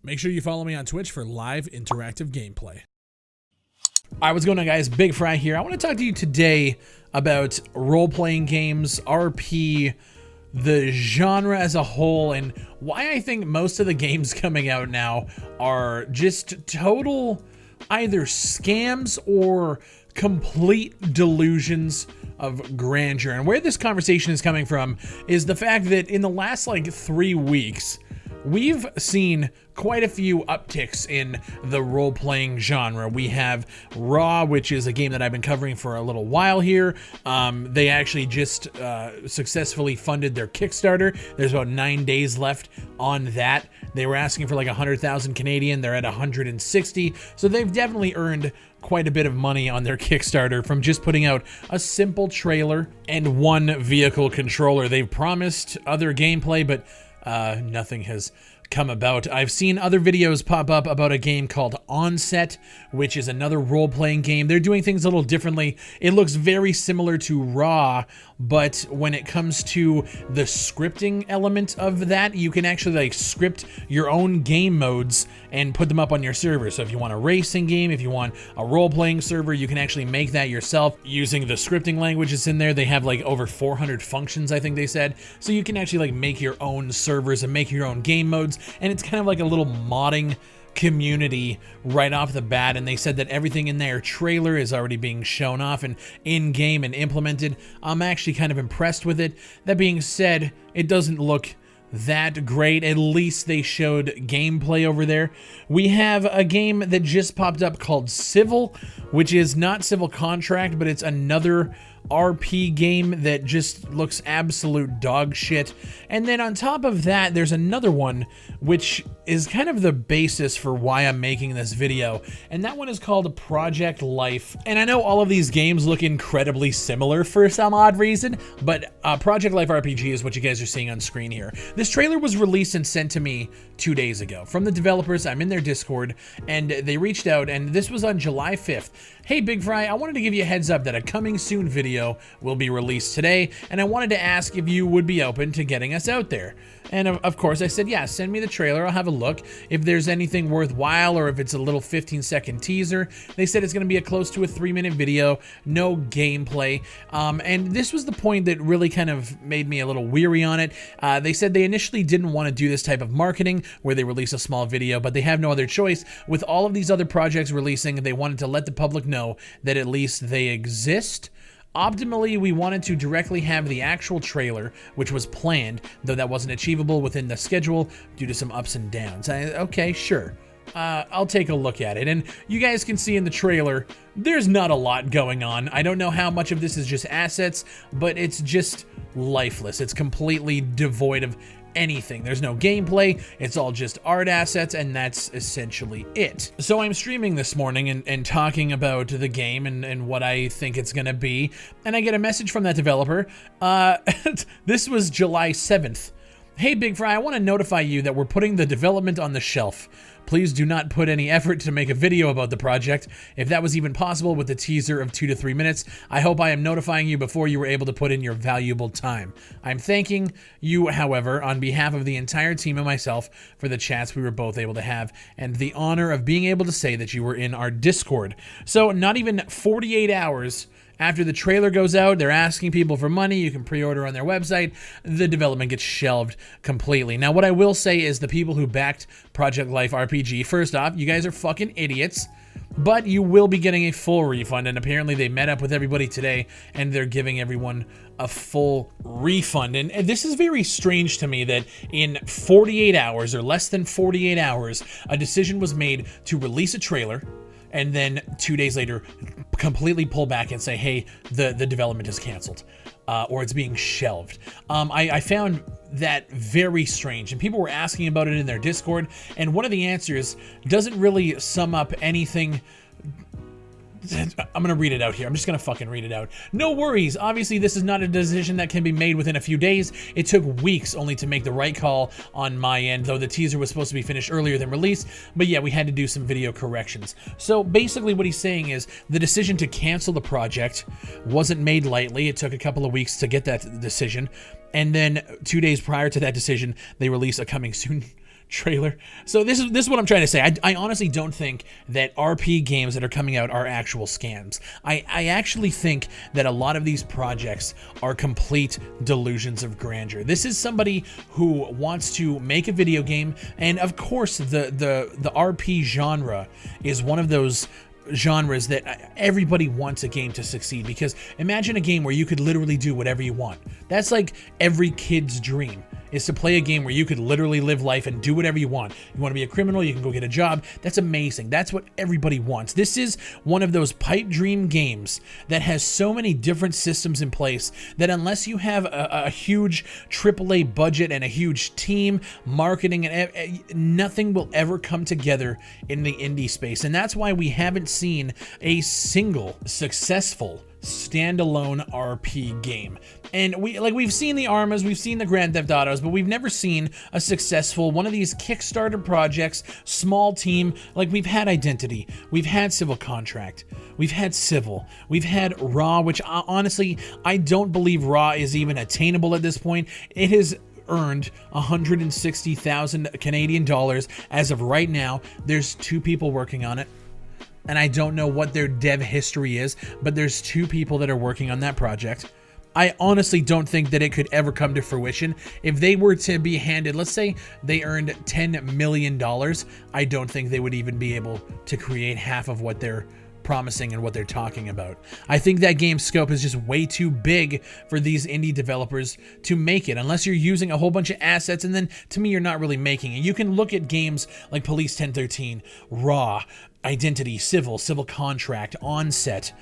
Make sure you follow me on Twitch for live interactive gameplay. All right, what's going on, guys? Bigfry here. I want to talk to you today about role-playing games, RP, the genre as a whole, and why I think most of the games coming out now are just total either scams or complete delusions of grandeur. And where this conversation is coming from is the fact that in the last 3 weeks, we've seen quite a few upticks in the role-playing genre. We have Raw, which is a game that I've been covering for a little while here. They actually just successfully funded their Kickstarter. There's about 9 days left on that. They were asking for 100,000 Canadian. They're at 160. So they've definitely earned quite a bit of money on their Kickstarter from just putting out a simple trailer and one vehicle controller. They've promised other gameplay, but nothing has come about. I've seen other videos pop up about a game called Onset, which is another role-playing game. They're doing things a little differently. It looks very similar to Raw, but when it comes to the scripting element of that, you can actually script your own game modes and put them up on your server. So if you want a racing game, if you want a role-playing server, you can actually make that yourself using the scripting languages in there. They have over 400 functions, I think they said. So you can actually make your own servers and make your own game modes. And it's kind of like a little modding community right off the bat. And they said that everything in their trailer is already being shown off and in-game and implemented. I'm actually kind of impressed with it. That being said, it doesn't look that great. At least they showed gameplay over there. We have a game that just popped up called Civil, which is not Civil Contract, but it's another RP game that just looks absolute dog shit. And then on top of that, there's another one which is kind of the basis for why I'm making this video, and that one is called Project Life. And I know all of these games look incredibly similar for some odd reason, but Project Life RPG is what you guys are seeing on screen here. This trailer was released and sent to me 2 days ago from the developers. I'm in their Discord, and they reached out, and this was on July 5th. Hey Bigfry, I wanted to give you a heads up that a coming soon video will be released today, and I wanted to ask if you would be open to getting us out there. And of course I said, yeah, send me the trailer, I'll have a look. If there's anything worthwhile or if it's a little 15-second teaser. They said it's going to be close to a 3-minute video, no gameplay. And this was the point that really kind of made me a little weary on it. They said they initially didn't want to do this type of marketing where they release a small video, but they have no other choice. With all of these other projects releasing, they wanted to let the public know that at least they exist. Optimally, we wanted to directly have the actual trailer, which was planned, though that wasn't achievable within the schedule due to some ups and downs. Okay, sure. I'll take a look at it. And you guys can see in the trailer, there's not a lot going on. I don't know how much of this is just assets, but it's just lifeless. It's completely devoid of anything. There's no gameplay, it's all just art assets, and that's essentially it. So I'm streaming this morning and talking about the game and what I think it's gonna be, and I get a message from that developer. This was July 7th. Hey Bigfry, I want to notify you that we're putting the development on the shelf. Please do not put any effort to make a video about the project. If that was even possible with the teaser of 2 to 3 minutes, I hope I am notifying you before you were able to put in your valuable time. I'm thanking you, however, on behalf of the entire team and myself for the chats we were both able to have and the honor of being able to say that you were in our Discord. So not even 48 hours after the trailer goes out, they're asking people for money. You can pre-order on their website. The development gets shelved completely. Now, what I will say is the people who backed Project Life RPG, first off, you guys are fucking idiots, but you will be getting a full refund. And apparently they met up with everybody today and they're giving everyone a full refund. And this is very strange to me that in 48 hours or less than 48 hours, a decision was made to release a trailer and then 2 days later completely pull back and say, hey, the development is canceled or it's being shelved. I found that very strange, and people were asking about it in their Discord, and one of the answers doesn't really sum up anything. I'm gonna read it out here. I'm just gonna fucking read it out. No worries. Obviously, this is not a decision that can be made within a few days. It took weeks only to make the right call on my end, though the teaser was supposed to be finished earlier than release. But yeah, we had to do some video corrections. So basically what he's saying is the decision to cancel the project wasn't made lightly. It took a couple of weeks to get that decision. And then 2 days prior to that decision, they released a coming soon trailer. So this is what I'm trying to say. I honestly don't think that RP games that are coming out are actual scams. I actually think that a lot of these projects are complete delusions of grandeur. This is somebody who wants to make a video game, and of course the RP genre is one of those genres that everybody wants a game to succeed, because imagine a game where you could literally do whatever you want. That's like every kid's dream, is to play a game where you could literally live life and do whatever you want. You want to be a criminal, you can go get a job. That's amazing. That's what everybody wants. This is one of those pipe dream games that has so many different systems in place that unless you have a huge AAA budget and a huge team, marketing, and nothing will ever come together in the indie space. And that's why we haven't seen a single successful standalone RP game. And we've seen the Armas, we've seen the Grand Theft Autos, but we've never seen a successful one of these Kickstarter projects, small team. Like, we've had Identity, we've had Civil Contract, we've had Civil, we've had Raw, which honestly, I don't believe Raw is even attainable at this point. It has earned 160,000 Canadian dollars as of right now. There's 2 people working on it, and I don't know what their dev history is, but there's 2 people that are working on that project. I honestly don't think that it could ever come to fruition. If they were to be handed, let's say they earned $10 million, I don't think they would even be able to create half of what they're promising and what they're talking about. I think that game scope is just way too big for these indie developers to make it, unless you're using a whole bunch of assets, and then to me, you're not really making it. You can look at games like Police 1013, Raw, Identity, Civil Contract, Onset.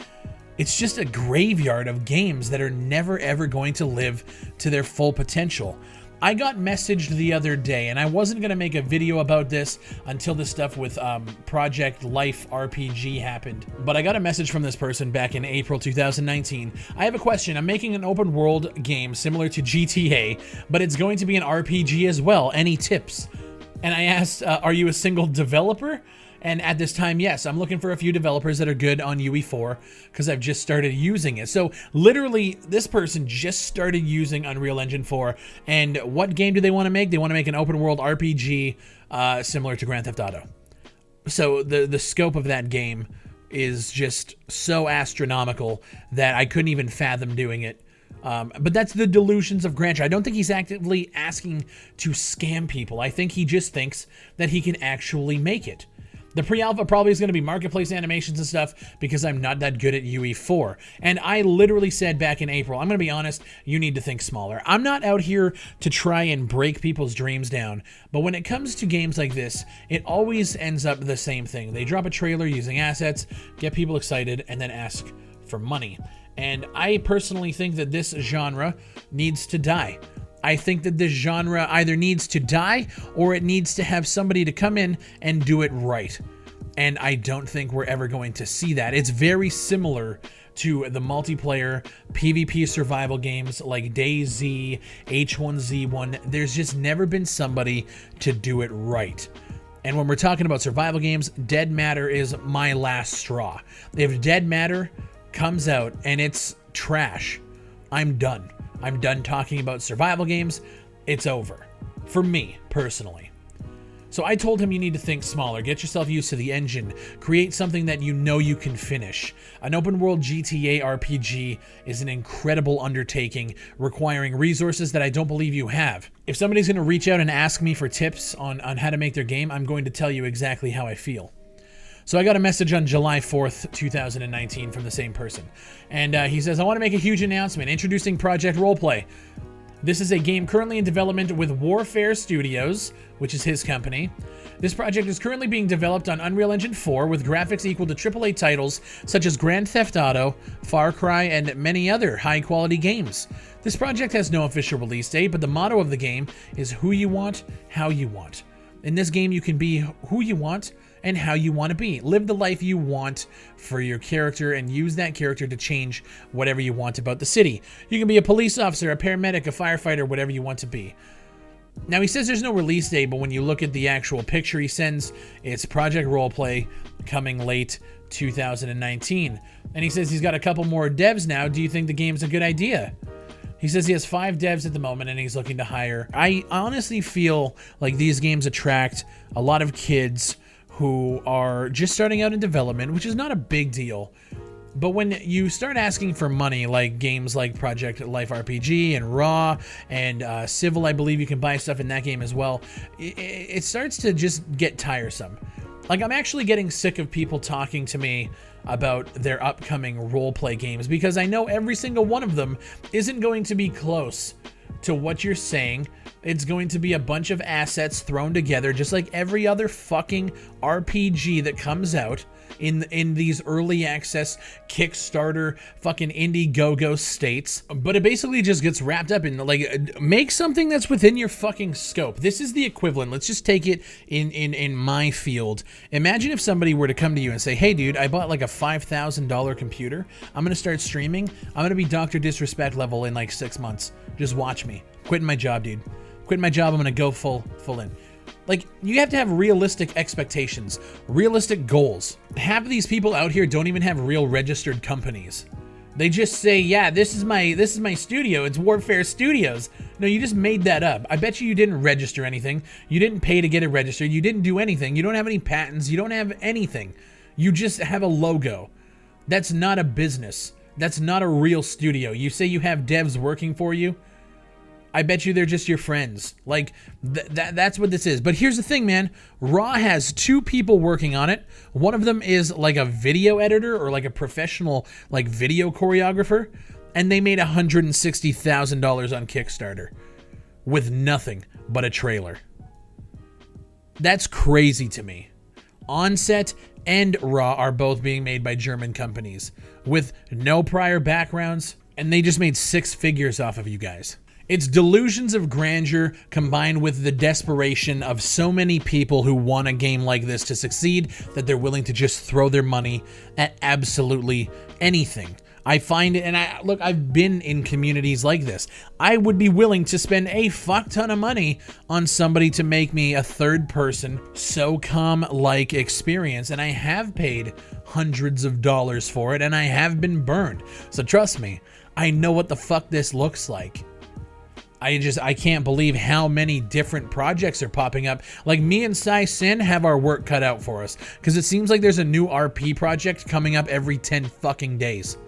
It's just a graveyard of games that are never ever going to live to their full potential. I got messaged the other day, and I wasn't going to make a video about this until the stuff with Project Life RPG happened, but I got a message from this person back in April 2019. I have a question. I'm making an open world game similar to GTA, but it's going to be an RPG as well. Any tips? And I asked, are you a single developer? And at this time, yes, I'm looking for a few developers that are good on UE4 because I've just started using it. So literally, this person just started using Unreal Engine 4. And what game do they want to make? They want to make an open world RPG similar to Grand Theft Auto. So the scope of that game is just so astronomical that I couldn't even fathom doing it. But that's the delusions of grandeur. I don't think he's actively asking to scam people. I think he just thinks that he can actually make it. The pre-alpha probably is going to be marketplace animations and stuff because I'm not that good at UE4. And I literally said back in April, I'm going to be honest, you need to think smaller. I'm not out here to try and break people's dreams down. But when it comes to games like this, it always ends up the same thing. They drop a trailer using assets, get people excited, and then ask for money. And I personally think that this genre needs to die. I think that this genre either needs to die or it needs to have somebody to come in and do it right. And I don't think we're ever going to see that. It's very similar to the multiplayer PvP survival games like DayZ, H1Z1. There's just never been somebody to do it right. And when we're talking about survival games, Dead Matter is my last straw. If Dead Matter comes out and it's trash, I'm done. I'm done talking about survival games. It's over. For me, personally. So I told him you need to think smaller. Get yourself used to the engine. Create something that you know you can finish. An open world GTA RPG is an incredible undertaking requiring resources that I don't believe you have. If somebody's going to reach out and ask me for tips on how to make their game, I'm going to tell you exactly how I feel. So I got a message on July 4th, 2019 from the same person. And he says, I want to make a huge announcement introducing Project Roleplay. This is a game currently in development with Warfare Studios, which is his company. This project is currently being developed on Unreal Engine 4 with graphics equal to AAA titles such as Grand Theft Auto, Far Cry, and many other high-quality games. This project has no official release date, but the motto of the game is who you want, how you want. In this game, you can be who you want and how you want to be. Live the life you want for your character and use that character to change whatever you want about the city. You can be a police officer, a paramedic, a firefighter, whatever you want to be. Now, he says there's no release date, but when you look at the actual picture he sends, it's Project Roleplay coming late 2019. And he says he's got a couple more devs now. Do you think the game's a good idea? He says he has 5 devs at the moment and he's looking to hire. I honestly feel like these games attract a lot of kids who are just starting out in development, which is not a big deal. But when you start asking for money, like games like Project Life RPG and Raw and Civil, I believe you can buy stuff in that game as well, it starts to just get tiresome. Like, I'm actually getting sick of people talking to me about their upcoming roleplay games because I know every single one of them isn't going to be close to what you're saying. It's going to be a bunch of assets thrown together just like every other fucking RPG that comes out in these early access Kickstarter fucking Indiegogo states. But it basically just gets wrapped up in, like, make something that's within your fucking scope. This is the equivalent. Let's just take it in my field. Imagine if somebody were to come to you and say, hey dude, I bought like a $5,000 computer. I'm gonna start streaming. I'm gonna be Dr. Disrespect level in like 6 months. Just watch me. Quitting my job, dude. Quitting my job, I'm gonna go full in. Like, you have to have realistic expectations, realistic goals. Half of these people out here don't even have real registered companies. They just say, yeah, this is my studio. It's Warfare Studios. No, you just made that up. I bet you didn't register anything. You didn't pay to get it registered. You didn't do anything. You don't have any patents. You don't have anything. You just have a logo. That's not a business. That's not a real studio. You say you have devs working for you. I bet you they're just your friends. Like, that's what this is. But here's the thing, man. Raw has 2 people working on it. One of them is like a video editor or like a professional like video choreographer. And they made $160,000 on Kickstarter with nothing but a trailer. That's crazy to me. Onset and Raw are both being made by German companies with no prior backgrounds. And they just made 6 figures off of you guys. It's delusions of grandeur combined with the desperation of so many people who want a game like this to succeed that they're willing to just throw their money at absolutely anything. I find it, and I've been in communities like this. I would be willing to spend a fuck ton of money on somebody to make me a third-person SOCOM-like experience, and I have paid hundreds of dollars for it, and I have been burned. So trust me, I know what the fuck this looks like. I can't believe how many different projects are popping up. Like, me and Sai Sin have our work cut out for us because it seems like there's a new RP project coming up every 10 fucking days.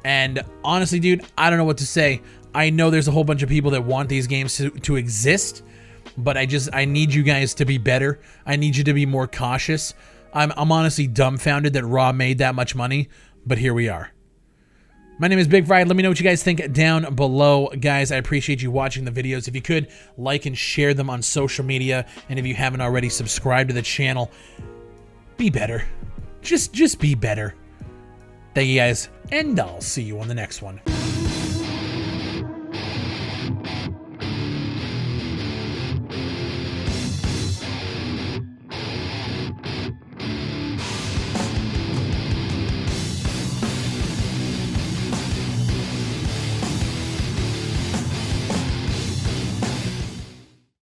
And honestly, dude, I don't know what to say. I know there's a whole bunch of people that want these games to exist, but I need you guys to be better. I need you to be more cautious. I'm honestly dumbfounded that Raw made that much money, but here we are. My name is Bigfry. Let me know what you guys think down below. Guys, I appreciate you watching the videos. If you could, like and share them on social media. And if you haven't already, subscribe to the channel. Be better. Just be better. Thank you guys, and I'll see you on the next one.